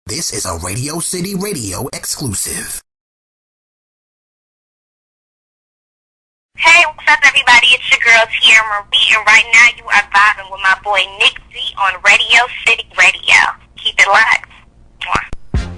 This is a Radio City Radio exclusive. Hey, what's up, everybody? It's your girl, Teairra, and right now you are vibing with my boy Nick D on Radio City Radio. Keep it locked. Mwah.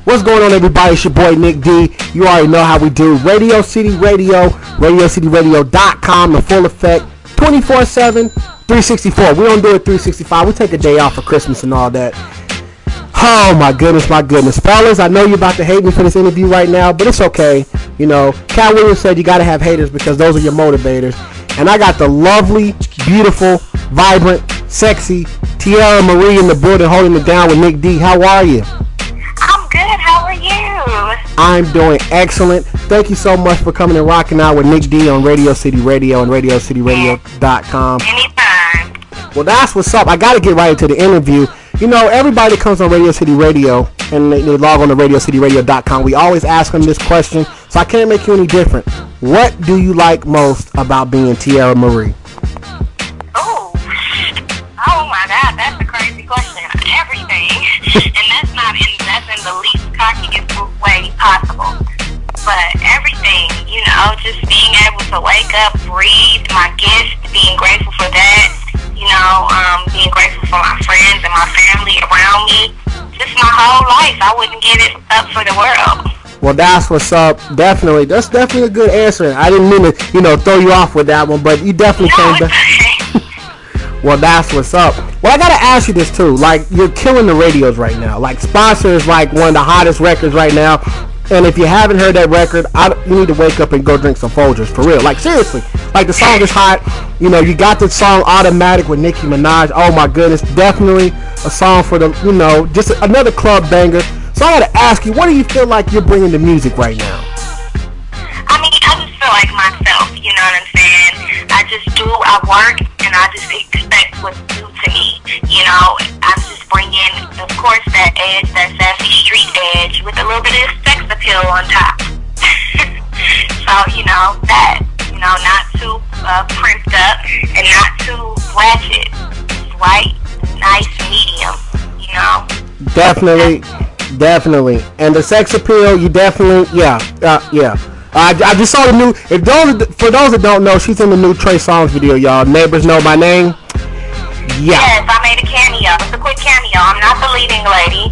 What's going on, everybody? It's your boy Nick D. You already know how we do. Radio City Radio, RadioCityRadio.com, the full effect, 24/7, 364. We don't do it 365. We take a day off for Christmas and all that. Oh, my goodness. Fellas, I know you're about to hate me for this interview right now, but it's okay. You know, Cat Williams said you got to have haters because those are your motivators. And I got the lovely, beautiful, vibrant, sexy Teairra Marie in the building holding it down with Nick D. How are you? I'm good. How are you? I'm doing excellent. Thank you so much for coming and rocking out with Nick D on Radio City Radio and RadioCityRadio.com. Anytime. Well, that's what's up. I got to get right into the interview. You know, everybody comes on Radio City Radio and they log on to RadioCityRadio.com. We always ask them this question, so I can't make you any different. What do you like most about being Teairra Marie? Oh my God, that's a crazy question. Everything, and that's in the least cockiest way possible. But everything, you know, just being able to wake up, breathe, my gift, being grateful for that. You know, being grateful for my friends and my family around me. Just my whole life. I wouldn't give it up for the world. Well, that's what's up. Definitely. That's definitely a good answer. I didn't mean to, throw you off with that one, but you definitely came back. Well, that's what's up. Well, I got to ask you this, too. Like, you're killing the radios right now. Like, Sponsor is, like, one of the hottest records right now. And if you haven't heard that record, you need to wake up and go drink some Folgers, for real. Like, seriously. Like, the song is hot. You know, you got the song Automatic with Nicki Minaj. Oh, my goodness. Definitely a song for the, just another club banger. So I got to ask you, what do you feel like you're bringing to music right now? I mean, I just feel like myself, you know what I'm saying? I work, and I just expect what's due to me. You know, I just bring in, of course, that edge, that sassy street edge with a little bit of sex appeal on top. So, not too primped up and not too ratchet. Just right, nice, medium, Definitely. And the sex appeal, you definitely, yeah. I just saw the new. For those that don't know, she's in the new Trey Songz video, y'all. Neighbors Know My Name. Yeah. Yes, I made a cameo. It's a quick cameo. I'm not the leading lady,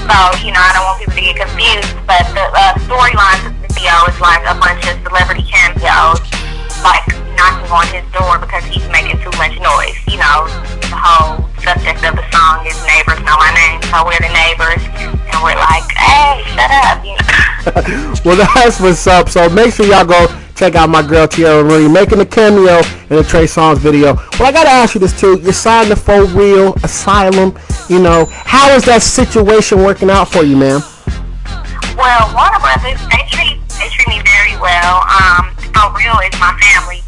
so I don't want people to get confused. But the storyline of the video is like a bunch of celebrity cameos, like knocking on his door because he's making too much noise. The whole subject of the song is Neighbors Know My Name, so we're the neighbors, and we're like, hey, shut up, Well, that's what's up. So make sure y'all go check out my girl Teairra Marie making a cameo in the Trey Songz video. Well, I gotta ask you this too. You signed to For Real Asylum. How is that situation working out for you, ma'am? Well, Warner Brothers, they treat me very well. For Real is my family.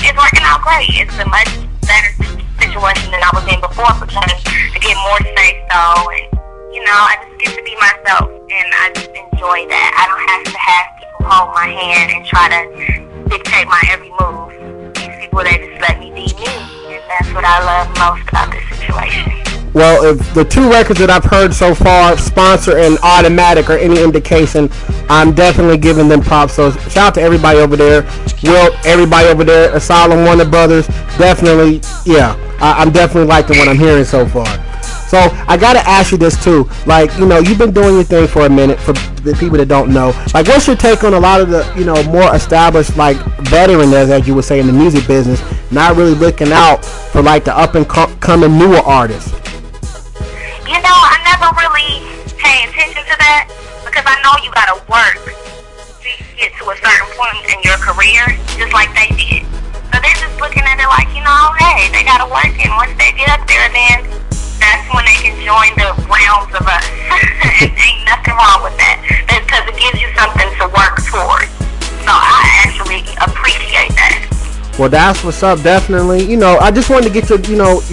It's working out great. It's a much better situation than I was in before because I get more space though, and I just get to be myself, and I just enjoy that. I don't have to have people hold my hand and try to dictate my every move. These people, they just let me be me, and that's what I love most about this situation. Well, if the two records that I've heard so far, Sponsor and Automatic, are any indication, I'm definitely giving them props. So shout out to everybody over there. Everybody over there, Asylum, Warner Brothers, definitely, yeah. I'm definitely liking what I'm hearing so far. So I gotta ask you this too. Like, you've been doing your thing for a minute. For the people that don't know, like, what's your take on a lot of the, more established, like, veterans, as you would say, in the music business, not really looking out for like the up and coming newer artists? I never really pay attention to that because I know you gotta work to get to a certain point in your career, just like they did. So they're just looking at it like, hey, they gotta work, and once they get up there, then that's when they can join the realms of us. And ain't nothing wrong with that. That's because it gives you something to work towards. So I actually appreciate that. Well, that's what's up, definitely. I just wanted to get your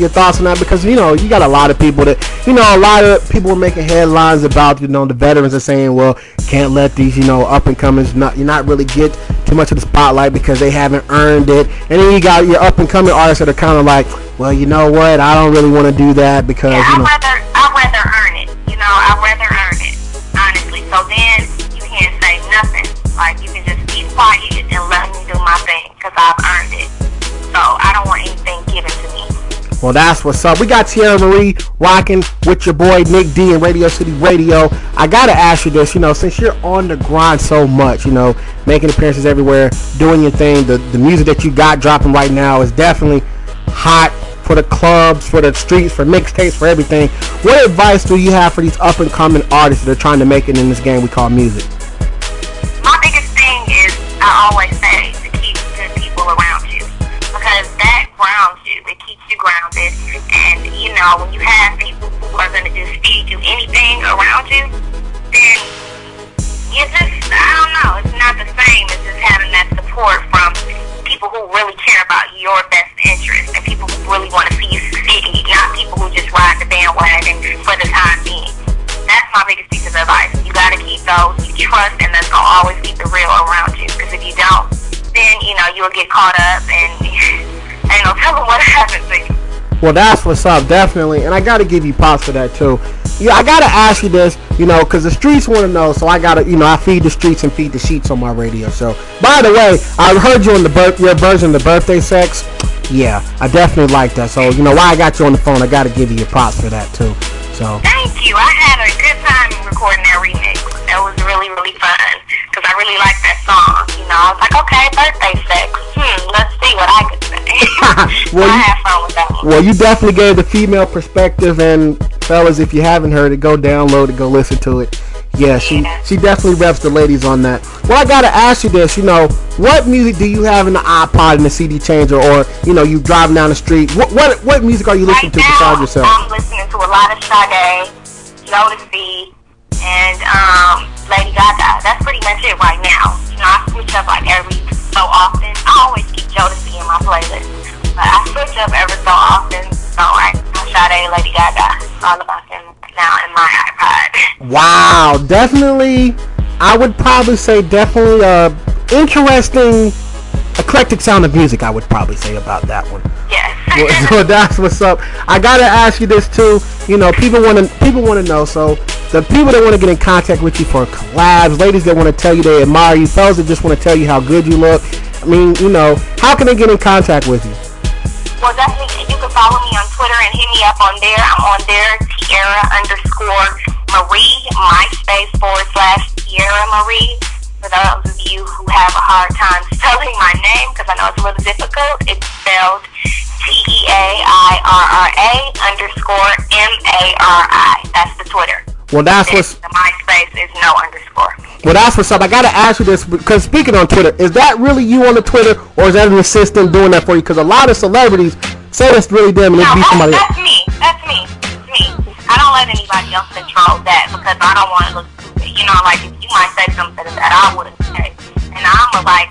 thoughts on that because, you got a lot of people that, a lot of people are making headlines about, the veterans are saying, well, can't let these, up-and-comers, you're not really get too much of the spotlight because they haven't earned it. And then you got your up-and-coming artists that are kind of like, well, you know what, I don't really want to do that because, I'd rather earn it. I'd rather earn quiet and let me do my thing because I've earned it. So I don't want anything given to me. Well, that's what's up. We got Teairra Marie rocking with your boy Nick D in Radio City Radio. I gotta ask you this, since you're on the grind so much, making appearances everywhere, doing your thing, the music that you got dropping right now is definitely hot for the clubs, for the streets, for mixtapes, for everything. What advice do you have for these up and coming artists that are trying to make it in this game we call music? My biggest thing is, I always say, to keep good people around you, because that grounds you. It keeps you grounded. And when you have people who are going to just feed you anything around you, then you just, I don't know, it's not the same as just having that support from people who really care about your best interest and people who really want to see you succeed, not people who just ride the bandwagon for the time being. That's my biggest piece of advice. You got to keep those you trust, and that's going to always keep the real around you. Because if you don't, then, you'll get caught up and ain't no telling what happens to you. Well, that's what's up, definitely. And I got to give you props for that, too. I got to ask you this, because the streets want to know. So I got to, I feed the streets and feed the sheets on my radio show. By the way, I heard you on your version of the birthday sex. Yeah, I definitely like that. So, while I got you on the phone, I got to give you your props for that, too. So. Thank you. I had a good time recording that remix. That was really, really fun. Because I really liked that song. I was like, okay, birthday sex. Let's see what I could say. Well, I had fun with that one. Well, you definitely gave the female perspective, and fellas, if you haven't heard it, go download it, go listen to it. Yeah, she definitely reps the ladies on that. Well, I gotta ask you this, what music do you have in the iPod and the CD changer, or you driving down the street? What music are you listening to besides yourself? I'm listening to a lot of Sade, Jodeci, and Lady Gaga. That's pretty much it right now. I switch up like every so often. I always keep Jodeci in my playlist, but I switch up every so often. So I Sade, Lady Gaga, all about them now in my iPod. Wow, definitely. I would probably say definitely interesting, eclectic sound of music. I would probably say about that one. Yes. So that's what's up. I gotta ask you this too. People want to know. So the people that want to get in contact with you for collabs, ladies that want to tell you they admire you, fellas that just want to tell you how good you look. I mean, how can they get in contact with you? Well, definitely, you can follow me on Twitter and hit me up on there. I'm on there, Teairra_Marie, MySpace/Teairra Marie. For those of you who have a hard time spelling my name, because I know it's a little difficult, it's spelled TEAIRRA_MARI. That's the Twitter. Well, that's what's... The MySpace is no underscore. Well, that's what's up. I got to ask you this, because speaking on Twitter, is that really you on the Twitter, or is that an assistant doing that for you? Because a lot of celebrities say it's really them and it be somebody else. That's me. It's me. I don't let anybody else control that, because I don't want to look stupid. Like, if you might say something that I wouldn't say. And I'm I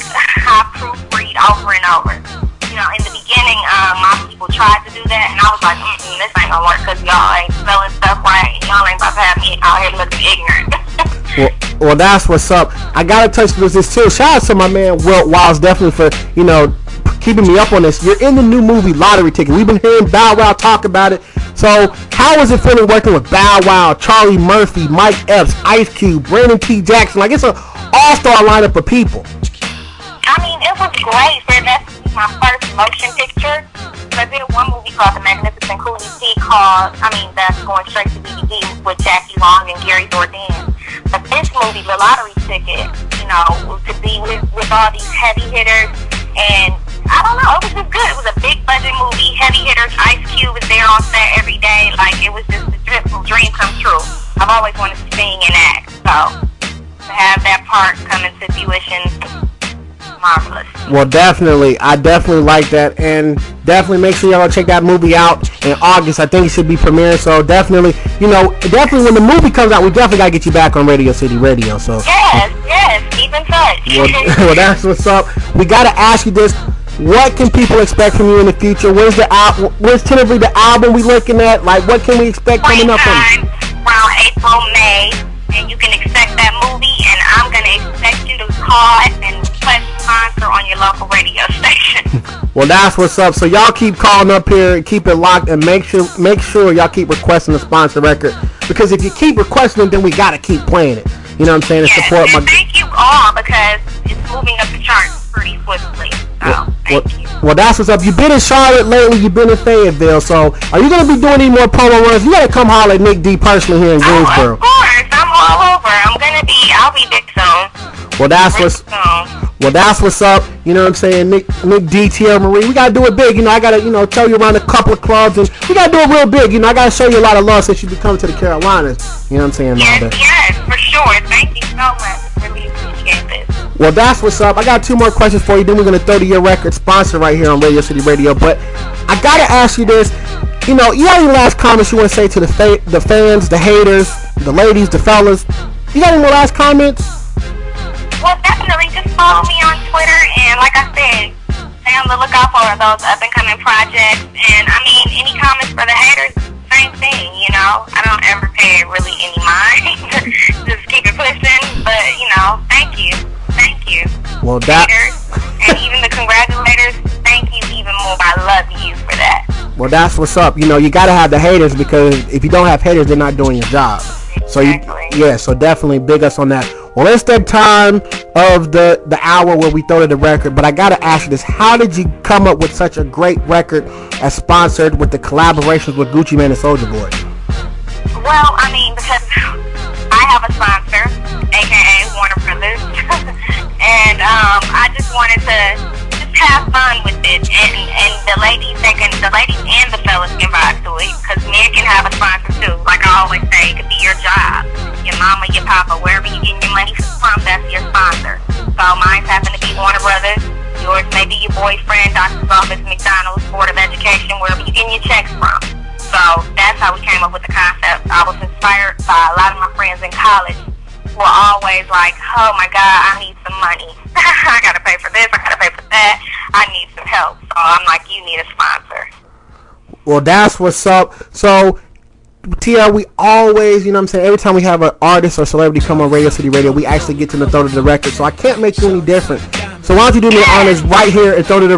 proofread over and over. In the beginning, my people tried to do that, and I was like, this ain't gonna work, because y'all ain't spelling stuff right, and y'all ain't about to have me out here looking ignorant. Well, that's what's up. I gotta touch this too. Shout out to my man Wilt Wiles, definitely for keeping me up on this. You're in the new movie Lottery Ticket. We've been hearing Bow Wow talk about it. So how is it feeling working with Bow Wow, Charlie Murphy, Mike Epps, Ice Cube, Brandon T. Jackson? Like, it's an all-star lineup of people. I mean, it was great. That's my first motion picture. I did one movie called The Magnificent Coolie T that's going straight to DVD with Jackie Long and Gary Dourdan. But this movie, The Lottery Ticket, to be with all these heavy hitters, and I don't know, it was just good. It was a big budget movie, heavy hitters. Ice Cube was there on set every day. Like, it was just a dream come true. I've always wanted to sing and act, so to have that part come into fruition, marvelous. Well, definitely. I definitely like that, and definitely make sure y'all check that movie out in August. I think it should be premiering, so definitely, definitely when the movie comes out, we definitely got to get you back on Radio City Radio. So Yes, keep in touch. Well, that's what's up. We got to ask you this. What can people expect from you in the future? When's tentatively the album we looking at? Like, what can we expect coming up from you? Around April, May, and you can expect that movie, and I'm going to expect you to call and request a sponsor on your local radio station. Well, that's what's up. So y'all keep calling up here and keep it locked, and make sure y'all keep requesting a sponsor record, because if you keep requesting it, then we got to keep playing it. You know what I'm saying? Yes, support and thank you all, because it's moving up the Well, that's what's up. You've been in Charlotte lately. You've been in Fayetteville. So, are you going to be doing any more promo runs? You got to come holler at Nick D personally here in Greensboro. Of course. I'm all over. I'll be big soon. Well, that's what's up. You know what I'm saying? Nick D, Teairra Marie. We got to do it big. You know, I got to, tell you around a couple of clubs. And we got to do it real big. You know, I got to show you a lot of love since you've been coming to the Carolinas. You know what I'm saying? Yes, for sure. Thank you so much. Really appreciate this. Well, that's what's up. I got 2 more questions for you. Then we're going to throw to your record sponsor right here on Radio City Radio. But I got to ask you this. You got any last comments you want to say to the fans, the haters, the ladies, the fellas? You got any more last comments? Well, definitely just follow me on Twitter, and like I said, stay on the lookout for those up-and-coming projects. And, any comments for the haters, same thing, I don't ever pay really any mind. Just keep it pushing, but, thank you. Well, haters, and even the congratulators, thank you even more. I love you for that. Well, that's what's up. You got to have the haters, because if you don't have haters, they're not doing your job. Exactly. So definitely big us on that. Well, it's that time of the hour where we throw to the record, but I got to ask you this. How did you come up with such a great record as sponsored with the collaborations with Gucci Mane and Soulja Boy? Well, because I have a sponsor, a.k.a. Warner Brothers, and I just wanted to have fun with it, and the ladies and the fellas can vibe to it, because men can have a sponsor too. Like I always say, it could be your job, your mama, your papa, wherever you getting your money from, that's your sponsor. So mine happen to be Warner Brothers. Yours may be your boyfriend, doctor's office, McDonald's, Board of Education, wherever you getting your checks from. So that's how we came up with the concept. I was inspired by a lot of my friends in college who were always like, oh my God, I need some money. I gotta pay for this, I gotta pay for that. I need some help. So I'm like, you need a sponsor. Well, that's what's up. So, Teairra, we always, every time we have an artist or celebrity come on Radio City Radio, we actually get them to throw to the record. So I can't make you any different. So why don't you do me the honors right here and throw to your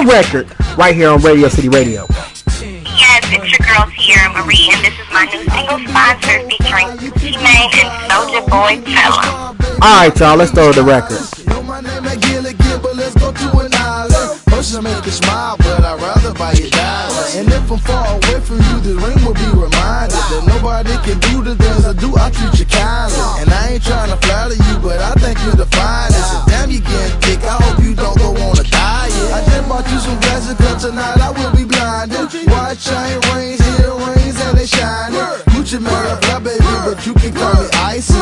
record right here on Radio City Radio. Yes, it's your girl Teairra Marie, and this is my new single sponsor featuring Gucci Mane and Soulja Boy Teairra. Alright, y'all, let's throw to the record. My name ain't Gilly Gil, but let's go to an island. Motion make you smile, but I'd rather buy you diamonds. And if I'm far away from you, the ring will be reminded that nobody can do the things I do. I treat you kindly, and I ain't trying to flatter you, but I think you're the finest. And damn, you getting thick. I hope you don't go on a diet. I just bought you some glasses, 'cause tonight I will be blinded. White chain rings, earrings, and they shining. Gucci Mane, fly baby, but you can call me Icy.